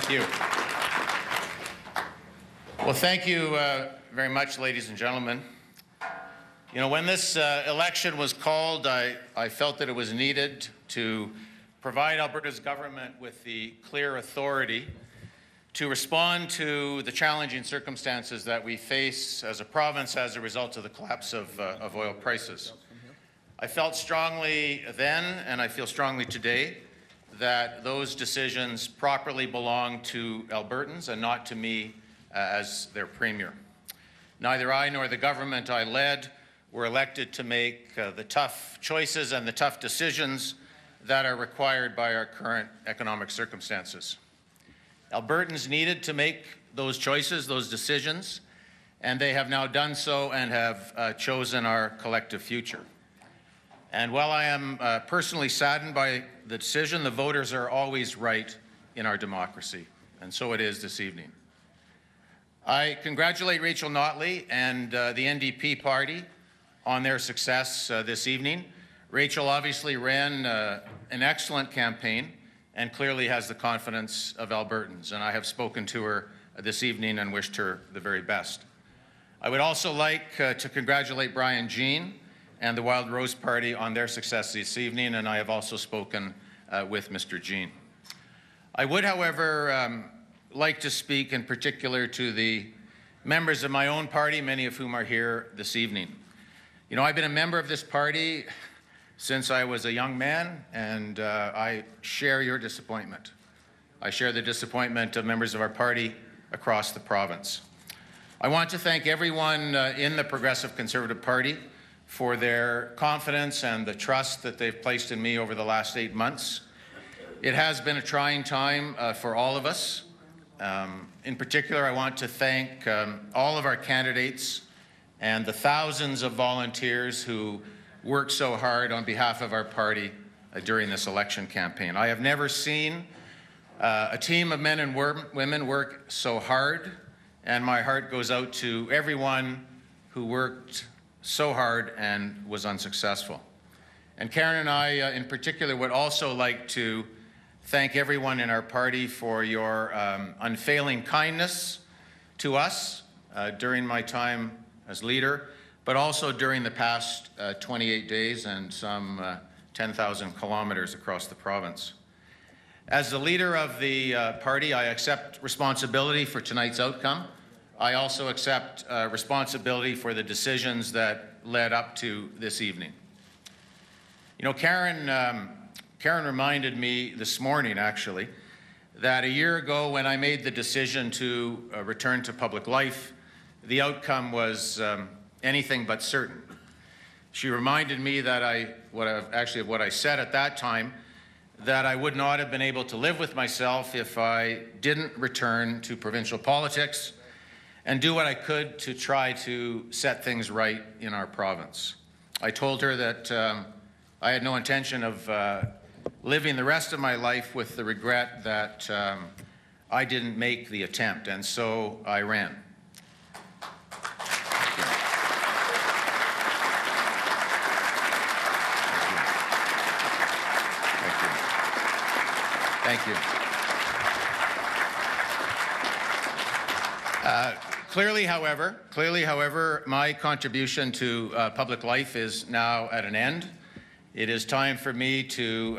Thank you. Well, thank you very much, ladies and gentlemen. You know, when this election was called, I felt that it was needed to provide Alberta's government with the clear authority to respond to the challenging circumstances that we face as a province as a result of the collapse of oil prices. I felt strongly then, and I feel strongly today, that those decisions properly belong to Albertans and not to me as their Premier. Neither I nor the government I led were elected to make the tough choices and the tough decisions that are required by our current economic circumstances. Albertans needed to make those choices, those decisions, and they have now done so and have chosen our collective future. And while I am personally saddened by the decision, the voters are always right in our democracy, and so it is this evening. I congratulate Rachel Notley and the NDP party on their success this evening. Rachel obviously ran an excellent campaign and clearly has the confidence of Albertans, and I have spoken to her this evening and wished her the very best. I would also like to congratulate Brian Jean and the Wild Rose Party on their success this evening, and I have also spoken with Mr. Jean. I would, however, like to speak in particular to the members of my own party, many of whom are here this evening. You know, I've been a member of this party since I was a young man, and I share your disappointment. I share the disappointment of members of our party across the province. I want to thank everyone in the Progressive Conservative Party for their confidence and the trust that they've placed in me over the last 8 months. It has been a trying time for all of us. In particular, I want to thank all of our candidates and the thousands of volunteers who worked so hard on behalf of our party during this election campaign. I have never seen a team of men and women work so hard, and my heart goes out to everyone who worked so hard and was unsuccessful. And Karen and I, in particular, would also like to thank everyone in our party for your unfailing kindness to us during my time as leader, but also during the past 28 days and some 10,000 kilometers across the province. As the leader of the party, I accept responsibility for tonight's outcome. I also accept responsibility for the decisions that led up to this evening. You know, Karen reminded me this morning, actually, that a year ago when I made the decision to return to public life, the outcome was anything but certain. She reminded me that what I said at that time, that I would not have been able to live with myself if I didn't return to provincial politics and do what I could to try to set things right in our province. I told her that I had no intention of living the rest of my life with the regret that I didn't make the attempt, and so I ran. Thank you. Clearly, however, my contribution to public life is now at an end. It is time for me to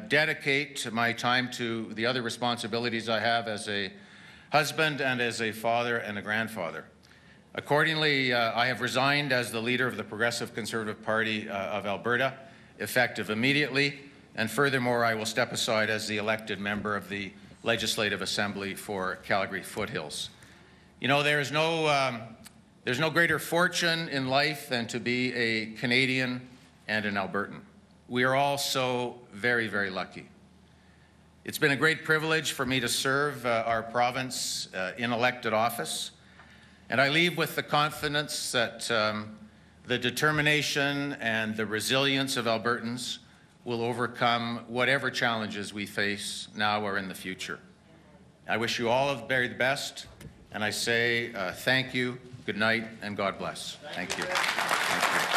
dedicate my time to the other responsibilities I have as a husband and as a father and a grandfather. Accordingly, I have resigned as the leader of the Progressive Conservative Party of Alberta, effective immediately, and furthermore, I will step aside as the elected member of the Legislative Assembly for Calgary Foothills. You know, there's no greater fortune in life than to be a Canadian and an Albertan. We are all so very, very lucky. It's been a great privilege for me to serve our province in elected office, and I leave with the confidence that the determination and the resilience of Albertans will overcome whatever challenges we face now or in the future. I wish you all the very best, and I say thank you, good night, and God bless. Thank you. Thank you.